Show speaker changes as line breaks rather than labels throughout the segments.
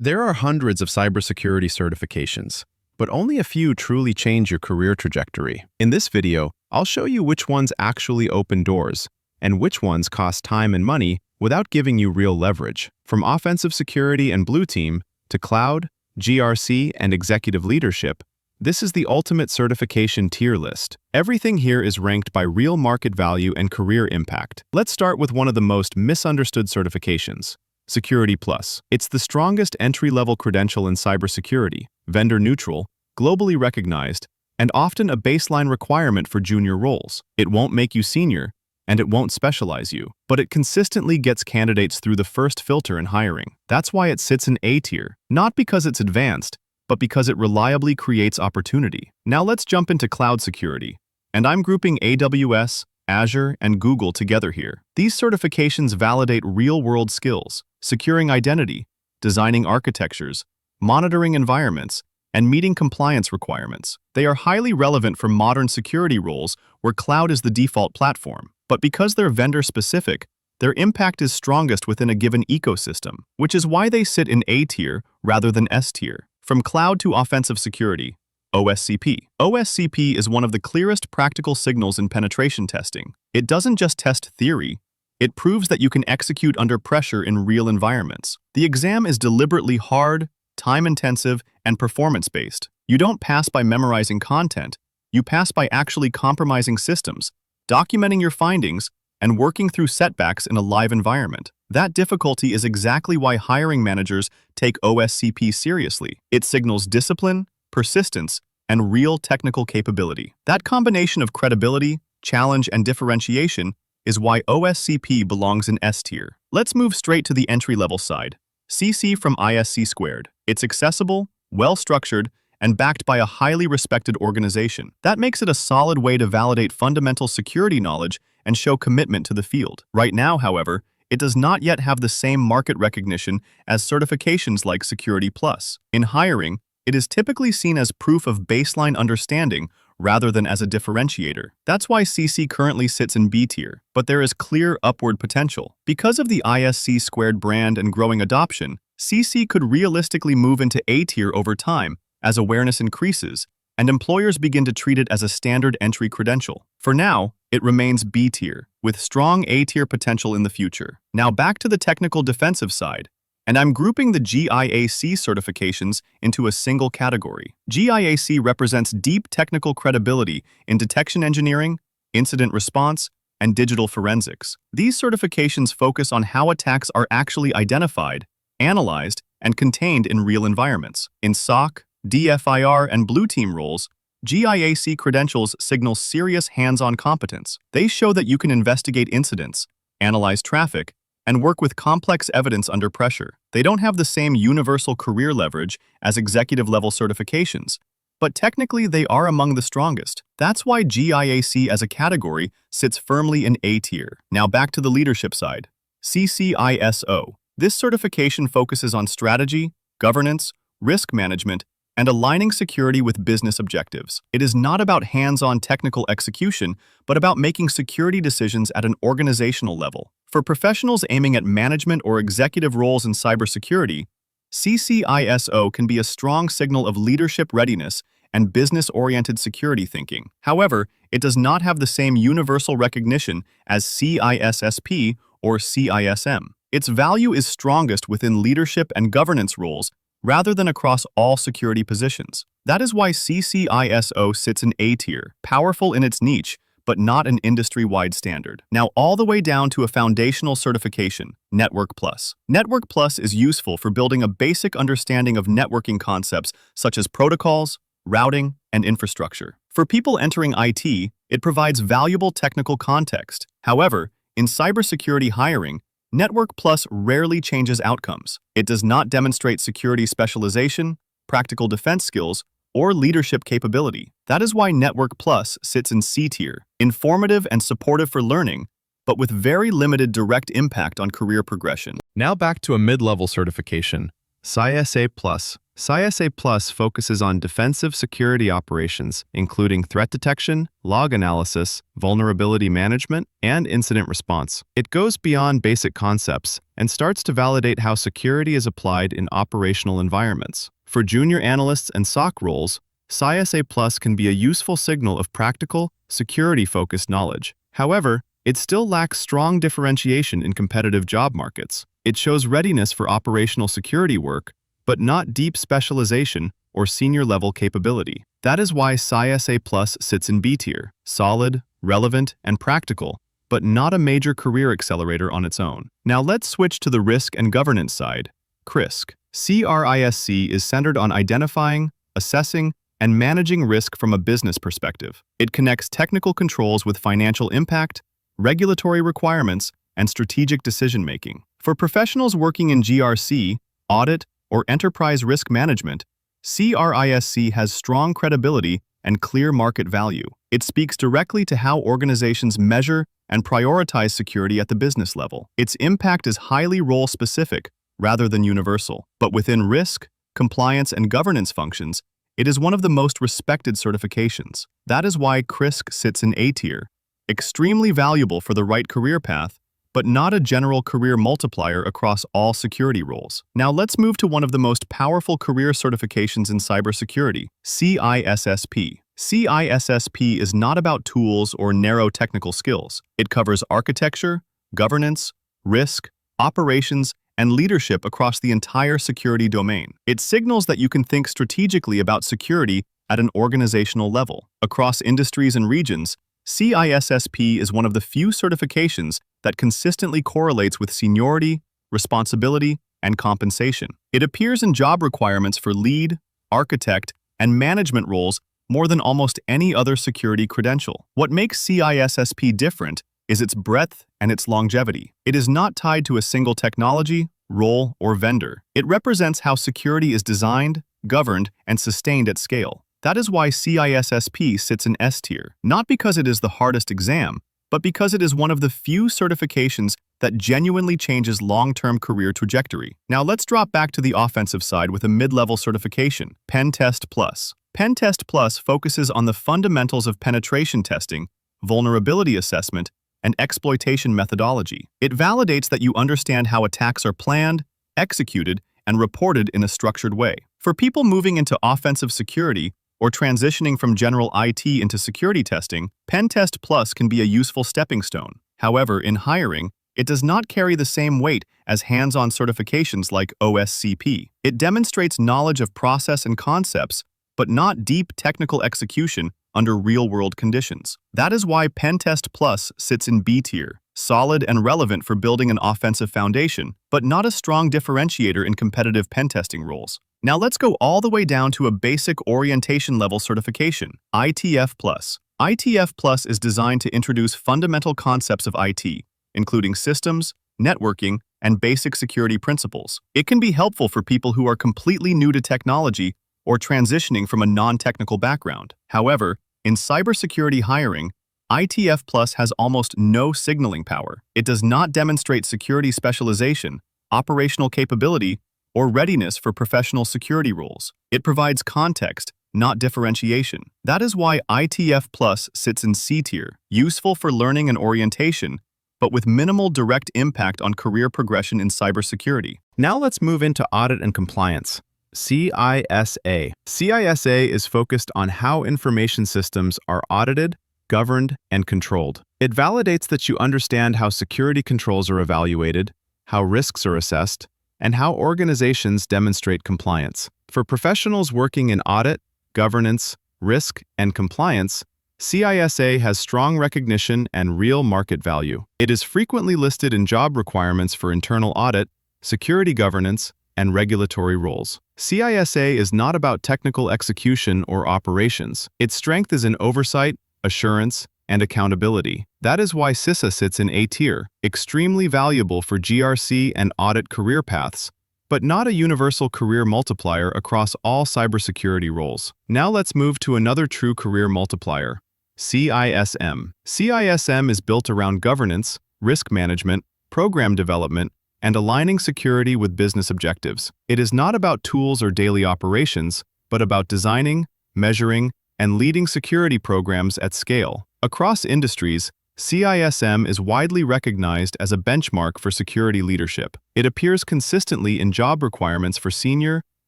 There are hundreds of cybersecurity certifications, but only a few truly change your career trajectory. In this video, I'll show you which ones actually open doors and which ones cost time and money without giving you real leverage. From offensive security and blue team to cloud, GRC, and executive leadership, this is the ultimate certification tier list. Everything here is ranked by real market value and career impact. Let's start with one of the most misunderstood certifications. Security Plus. It's the strongest entry-level credential in cybersecurity, vendor-neutral, globally recognized, and often a baseline requirement for junior roles. It won't make you senior, and it won't specialize you, but it consistently gets candidates through the first filter in hiring. That's why it sits in A tier, not because it's advanced, but because it reliably creates opportunity. Now let's jump into cloud security, and I'm grouping AWS, Azure, and Google together here. These certifications validate real-world skills, securing identity, designing architectures, monitoring environments, and meeting compliance requirements. They are highly relevant for modern security roles where cloud is the default platform. But because they're vendor-specific, their impact is strongest within a given ecosystem, which is why they sit in A tier rather than S tier. From cloud to offensive security, OSCP. OSCP is one of the clearest practical signals in penetration testing. It doesn't just test theory, it proves that you can execute under pressure in real environments. The exam is deliberately hard, time-intensive, and performance-based. You don't pass by memorizing content, you pass by actually compromising systems, documenting your findings, and working through setbacks in a live environment. That difficulty is exactly why hiring managers take OSCP seriously. It signals discipline, persistence, and real technical capability. That combination of credibility, challenge, and differentiation is why OSCP belongs in S tier. Let's move straight to the entry-level side. CC from ISC Squared. It's accessible, well-structured, and backed by a highly respected organization. That makes it a solid way to validate fundamental security knowledge and show commitment to the field. Right now, however, it does not yet have the same market recognition as certifications like Security Plus. In hiring, it is typically seen as proof of baseline understanding rather than as a differentiator. That's why CC currently sits in B tier, but there is clear upward potential. Because of the ISC Squared brand and growing adoption, CC could realistically move into A tier over time as awareness increases and employers begin to treat it as a standard entry credential. For now, it remains B tier, with strong A tier potential in the future. Now back to the technical defensive side, and I'm grouping the GIAC certifications into a single category. GIAC represents deep technical credibility in detection engineering, incident response, and digital forensics. These certifications focus on how attacks are actually identified, analyzed, and contained in real environments. In SOC, DFIR, and blue team roles, GIAC credentials signal serious hands-on competence. They show that you can investigate incidents, analyze traffic, and work with complex evidence under pressure. They don't have the same universal career leverage as executive-level certifications, but technically they are among the strongest. That's why GIAC as a category sits firmly in A tier. Now back to the leadership side. CCISO. This certification focuses on strategy, governance, risk management, and aligning security with business objectives. It is not about hands-on technical execution, but about making security decisions at an organizational level. For professionals aiming at management or executive roles in cybersecurity, CCISO can be a strong signal of leadership readiness and business-oriented security thinking. However, it does not have the same universal recognition as CISSP or CISM. Its value is strongest within leadership and governance roles rather than across all security positions. That is why CCISO sits in A tier, powerful in its niche, but not an industry-wide standard. Now all the way down to a foundational certification, Network Plus. Network Plus is useful for building a basic understanding of networking concepts such as protocols, routing, and infrastructure. For people entering IT, it provides valuable technical context. However, in cybersecurity hiring, Network Plus rarely changes outcomes. It does not demonstrate security specialization, practical defense skills, or leadership capability. That is why Network Plus sits in C tier, informative and supportive for learning, but with very limited direct impact on career progression. Now back to a mid-level certification, CySA Plus. CySA Plus focuses on defensive security operations, including threat detection, log analysis, vulnerability management, and incident response. It goes beyond basic concepts and starts to validate how security is applied in operational environments. For junior analysts and SOC roles, CySA Plus can be a useful signal of practical, security-focused knowledge. However, it still lacks strong differentiation in competitive job markets. It shows readiness for operational security work, but not deep specialization or senior-level capability. That is why CySA Plus sits in B tier, solid, relevant, and practical, but not a major career accelerator on its own. Now let's switch to the risk and governance side. CRISC. CRISC is centered on identifying, assessing, and managing risk from a business perspective. It connects technical controls with financial impact, regulatory requirements, and strategic decision-making. For professionals working in GRC, audit, or enterprise risk management, CRISC has strong credibility and clear market value. It speaks directly to how organizations measure and prioritize security at the business level. Its impact is highly role-specific rather than universal, but within risk, compliance, and governance functions, it is one of the most respected certifications. That is why CRISC sits in A tier, extremely valuable for the right career path, but not a general career multiplier across all security roles. Now let's move to one of the most powerful career certifications in cybersecurity, CISSP. CISSP is not about tools or narrow technical skills. It covers architecture, governance, risk, operations, and leadership across the entire security domain. It signals that you can think strategically about security at an organizational level. Across industries and regions, CISSP is one of the few certifications that consistently correlates with seniority, responsibility, and compensation. It appears in job requirements for lead, architect, and management roles more than almost any other security credential. What makes CISSP different is its breadth and its longevity. It is not tied to a single technology, role, or vendor. It represents how security is designed, governed, and sustained at scale. That is why CISSP sits in S tier, not because it is the hardest exam, but because it is one of the few certifications that genuinely changes long-term career trajectory. Now let's drop back to the offensive side with a mid-level certification, Pen Test Plus. Pen Test Plus focuses on the fundamentals of penetration testing, vulnerability assessment, and exploitation methodology. It validates that you understand how attacks are planned, executed, and reported in a structured way. For people moving into offensive security or transitioning from general IT into security testing, Pen Test Plus can be a useful stepping stone. However, in hiring, it does not carry the same weight as hands-on certifications like OSCP. It demonstrates knowledge of process and concepts, but not deep technical execution under real-world conditions. That is why Pen Test Plus sits in B tier, solid and relevant for building an offensive foundation, but not a strong differentiator in competitive pen testing roles. Now let's go all the way down to a basic orientation level certification, ITF Plus. ITF Plus is designed to introduce fundamental concepts of IT, including systems, networking, and basic security principles. It can be helpful for people who are completely new to technology or transitioning from a non-technical background. However, in cybersecurity hiring, ITF Plus has almost no signaling power. It does not demonstrate security specialization, operational capability, or readiness for professional security roles. It provides context, not differentiation. That is why ITF Plus sits in C tier, useful for learning and orientation, but with minimal direct impact on career progression in cybersecurity. Now let's move into audit and compliance. CISA. CISA is focused on how information systems are audited, governed, and controlled. It validates that you understand how security controls are evaluated, how risks are assessed, and how organizations demonstrate compliance. For professionals working in audit, governance, risk, and compliance, CISA has strong recognition and real market value. It is frequently listed in job requirements for internal audit, security governance, and regulatory roles. CISA is not about technical execution or operations. Its strength is in oversight, assurance, and accountability. That is why CISA sits in A tier, extremely valuable for GRC and audit career paths, but not a universal career multiplier across all cybersecurity roles. Now let's move to another true career multiplier, CISM. CISM is built around governance, risk management, program development, and aligning security with business objectives. It is not about tools or daily operations, but about designing, measuring, and leading security programs at scale. Across industries, CISM is widely recognized as a benchmark for security leadership. It appears consistently in job requirements for senior,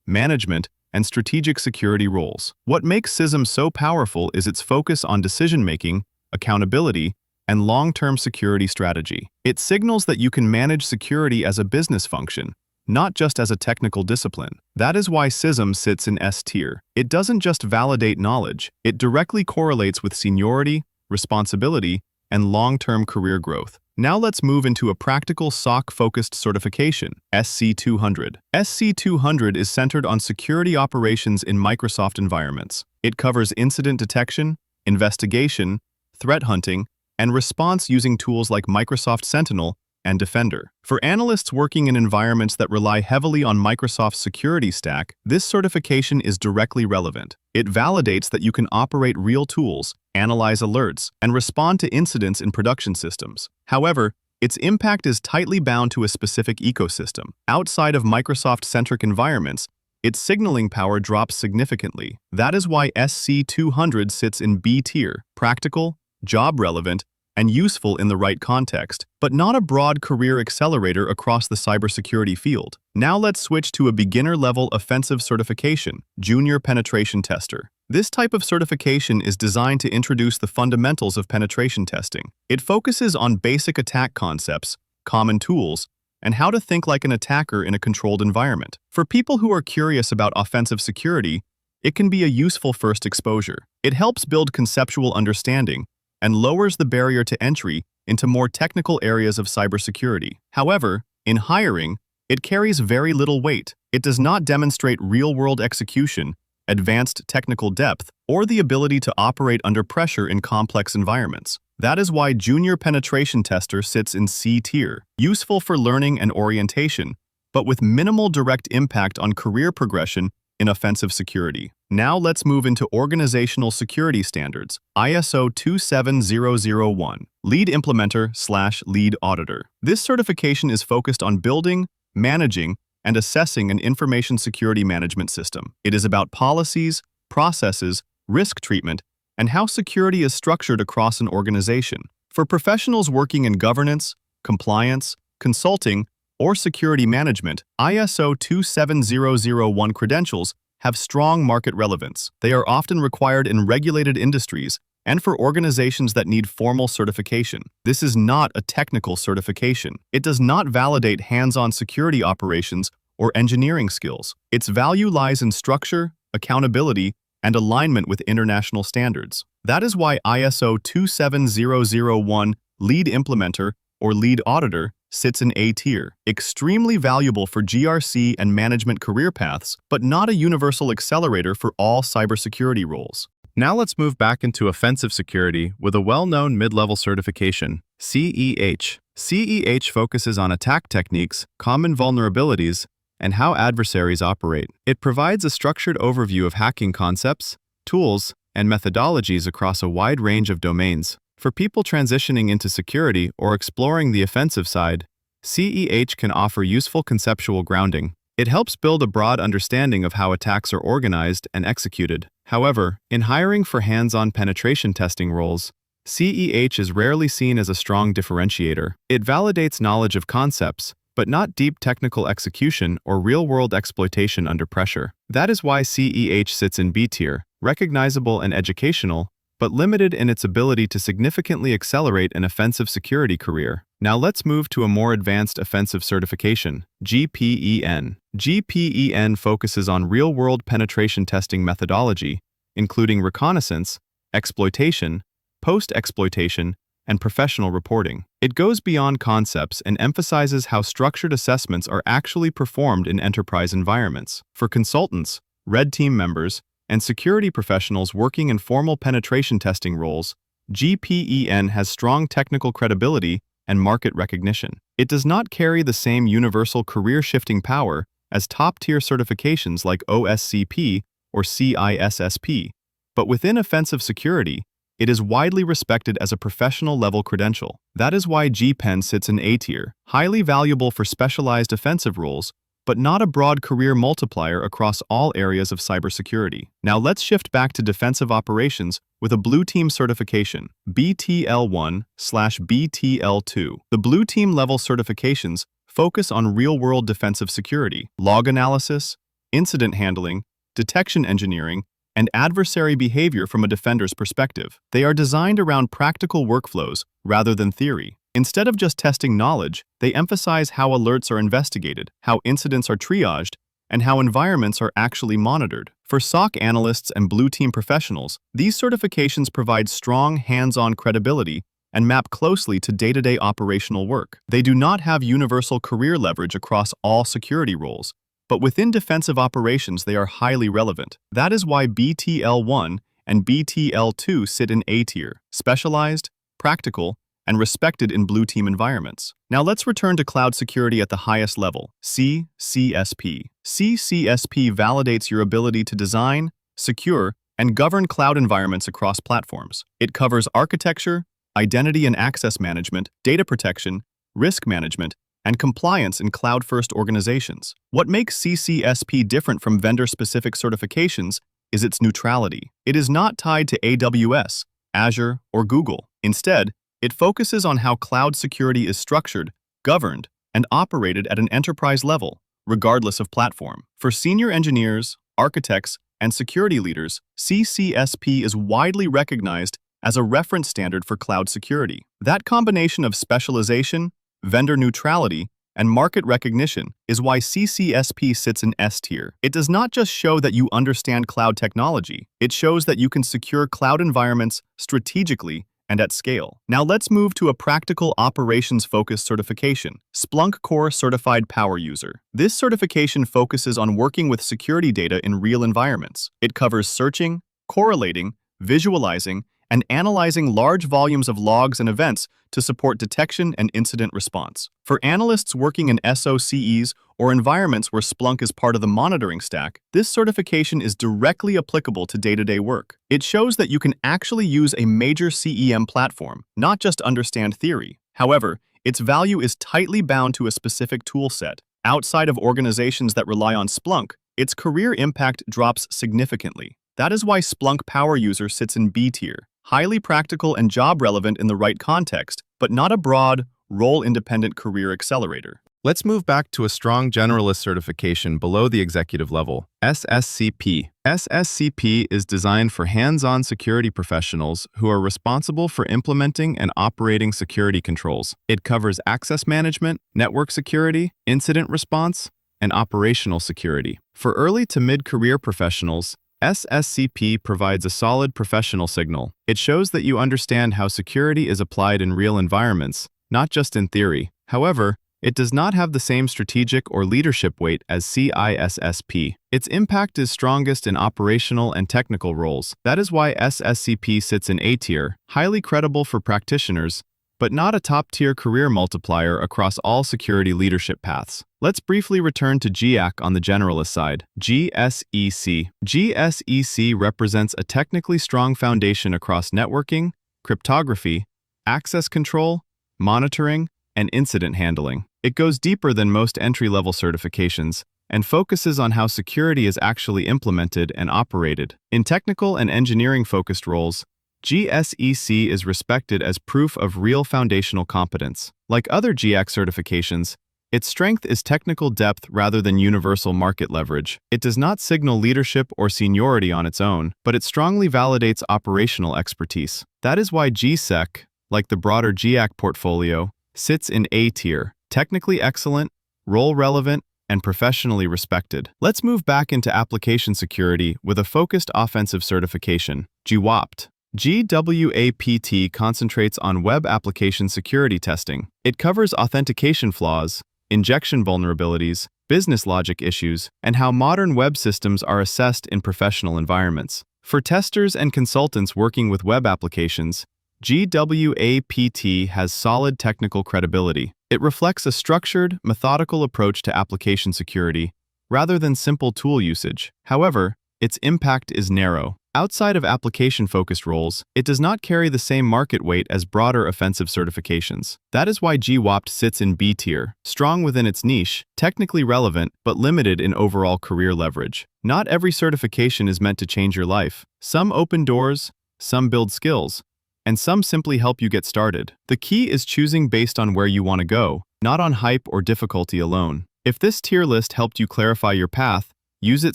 management, and strategic security roles. What makes CISM so powerful is its focus on decision-making, accountability, and long-term security strategy. It signals that you can manage security as a business function, not just as a technical discipline. That is why CISM sits in S tier. It doesn't just validate knowledge, it directly correlates with seniority, responsibility, and long-term career growth. Now let's move into a practical SOC-focused certification, SC200. SC200 is centered on security operations in Microsoft environments. It covers incident detection, investigation, threat hunting, and response using tools like Microsoft Sentinel and Defender. For analysts working in environments that rely heavily on Microsoft's security stack, this certification is directly relevant. It validates that you can operate real tools, analyze alerts, and respond to incidents in production systems. However, its impact is tightly bound to a specific ecosystem. Outside of Microsoft-centric environments, its signaling power drops significantly. That is why SC200 sits in B tier, practical, job-relevant, and useful in the right context, but not a broad career accelerator across the cybersecurity field. Now let's switch to a beginner-level offensive certification, Junior Penetration Tester. This type of certification is designed to introduce the fundamentals of penetration testing. It focuses on basic attack concepts, common tools, and how to think like an attacker in a controlled environment. For people who are curious about offensive security, it can be a useful first exposure. It helps build conceptual understanding and lowers the barrier to entry into more technical areas of cybersecurity. However, in hiring, it carries very little weight. It does not demonstrate real-world execution, advanced technical depth, or the ability to operate under pressure in complex environments. That is why Junior Penetration Tester sits in C tier, useful for learning and orientation, but with minimal direct impact on career progression in offensive security. Now let's move into organizational security standards, ISO 27001, Lead Implementer/Lead Auditor. This certification is focused on building, managing, and assessing an information security management system. It is about policies, processes, risk treatment, and how security is structured across an organization. For professionals working in governance, compliance, consulting, or security management, ISO 27001 credentials have strong market relevance. They are often required in regulated industries and for organizations that need formal certification. This is not a technical certification. It does not validate hands-on security operations or engineering skills. Its value lies in structure, accountability, and alignment with international standards. That is why ISO 27001 Lead Implementer or Lead Auditor sits in A tier, extremely valuable for GRC and management career paths, but not a universal accelerator for all cybersecurity roles. Now let's move back into offensive security with a well-known mid-level certification, CEH. CEH focuses on attack techniques, common vulnerabilities, and how adversaries operate. It provides a structured overview of hacking concepts, tools, and methodologies across a wide range of domains. For people transitioning into security or exploring the offensive side, CEH can offer useful conceptual grounding. It helps build a broad understanding of how attacks are organized and executed. However, in hiring for hands-on penetration testing roles, CEH is rarely seen as a strong differentiator. It validates knowledge of concepts, but not deep technical execution or real-world exploitation under pressure. That is why CEH sits in B tier, recognizable and educational, but limited in its ability to significantly accelerate an offensive security career. Now let's move to a more advanced offensive certification, GPEN. GPEN focuses on real-world penetration testing methodology, including reconnaissance, exploitation, post-exploitation, and professional reporting. It goes beyond concepts and emphasizes how structured assessments are actually performed in enterprise environments. For consultants, red team members, and security professionals working in formal penetration testing roles, GPEN has strong technical credibility and market recognition. It does not carry the same universal career-shifting power as top-tier certifications like OSCP or CISSP, but within offensive security, It is widely respected as a professional-level credential. That is why G-Pen sits in A tier, highly valuable for specialized offensive roles, but not a broad career multiplier across all areas of cybersecurity. Now let's shift back to defensive operations with a Blue Team certification, BTL1/BTL2. The Blue Team level certifications focus on real-world defensive security, log analysis, incident handling, detection engineering, and adversary behavior from a defender's perspective. They are designed around practical workflows rather than theory. Instead of just testing knowledge, they emphasize how alerts are investigated, how incidents are triaged, and how environments are actually monitored. For SOC analysts and Blue Team professionals, these certifications provide strong hands-on credibility and map closely to day-to-day operational work. They do not have universal career leverage across all security roles, but within defensive operations they are highly relevant. That is why BTL1 and BTL2 sit in A tier, specialized, practical, and respected in Blue Team environments. Now let's return to cloud security at the highest level, CCSP. CCSP validates your ability to design, secure, and govern cloud environments across platforms. It covers architecture, identity and access management, data protection, risk management, and compliance in cloud-first organizations. What makes CCSP different from vendor-specific certifications is its neutrality. It is not tied to AWS, Azure, or Google. Instead, it focuses on how cloud security is structured, governed, and operated at an enterprise level, regardless of platform. For senior engineers, architects, and security leaders, CCSP is widely recognized as a reference standard for cloud security. That combination of specialization, vendor neutrality, and market recognition is why CCSP sits in S tier. It does not just show that you understand cloud technology, it shows that you can secure cloud environments strategically and at scale. Now let's move to a practical operations-focused certification, Splunk Core Certified Power User. This certification focuses on working with security data in real environments. It covers searching, correlating, visualizing, and analyzing large volumes of logs and events to support detection and incident response. For analysts working in SOCs or environments where Splunk is part of the monitoring stack, this certification is directly applicable to day-to-day work. It shows that you can actually use a major CEM platform, not just understand theory. However, its value is tightly bound to a specific tool set. Outside of organizations that rely on Splunk, its career impact drops significantly. That is why Splunk Power User sits in B tier, highly practical and job-relevant in the right context, but not a broad, role-independent career accelerator. Let's move back to a strong generalist certification below the executive level, SSCP. SSCP is designed for hands-on security professionals who are responsible for implementing and operating security controls. It covers access management, network security, incident response, and operational security. For early to mid-career professionals, SSCP provides a solid professional signal. It shows that you understand how security is applied in real environments, not just in theory. However, it does not have the same strategic or leadership weight as CISSP. Its impact is strongest in operational and technical roles. That is why SSCP sits in A tier, highly credible for practitioners, but not a top-tier career multiplier across all security leadership paths. Let's briefly return to GAC on the generalist side. GSEC. GSEC represents a technically strong foundation across networking, cryptography, access control, monitoring, and incident handling. It goes deeper than most entry-level certifications and focuses on how security is actually implemented and operated. In technical and engineering-focused roles, GSEC is respected as proof of real foundational competence. Like other GAC certifications, its strength is technical depth rather than universal market leverage. It does not signal leadership or seniority on its own, but it strongly validates operational expertise. That is why GSEC, like the broader GAC portfolio, sits in A tier, technically excellent, role-relevant, and professionally respected. Let's move back into application security with a focused offensive certification, GWAPT. GWAPT concentrates on web application security testing. It covers authentication flaws, injection vulnerabilities, business logic issues, and how modern web systems are assessed in professional environments. For testers and consultants working with web applications, GWAPT has solid technical credibility. It reflects a structured, methodical approach to application security rather than simple tool usage. However, its impact is narrow. Outside of application-focused roles, it does not carry the same market weight as broader offensive certifications. That is why GWAPT sits in B tier, strong within its niche, technically relevant, but limited in overall career leverage. Not every certification is meant to change your life. Some open doors, some build skills, and some simply help you get started. The key is choosing based on where you want to go, not on hype or difficulty alone. If this tier list helped you clarify your path, use it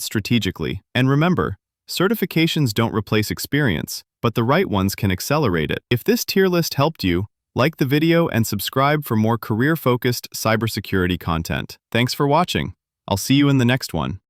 strategically. And remember, certifications don't replace experience, but the right ones can accelerate it. If this tier list helped you, like the video and subscribe for more career-focused cybersecurity content. Thanks for watching. I'll see you in the next one.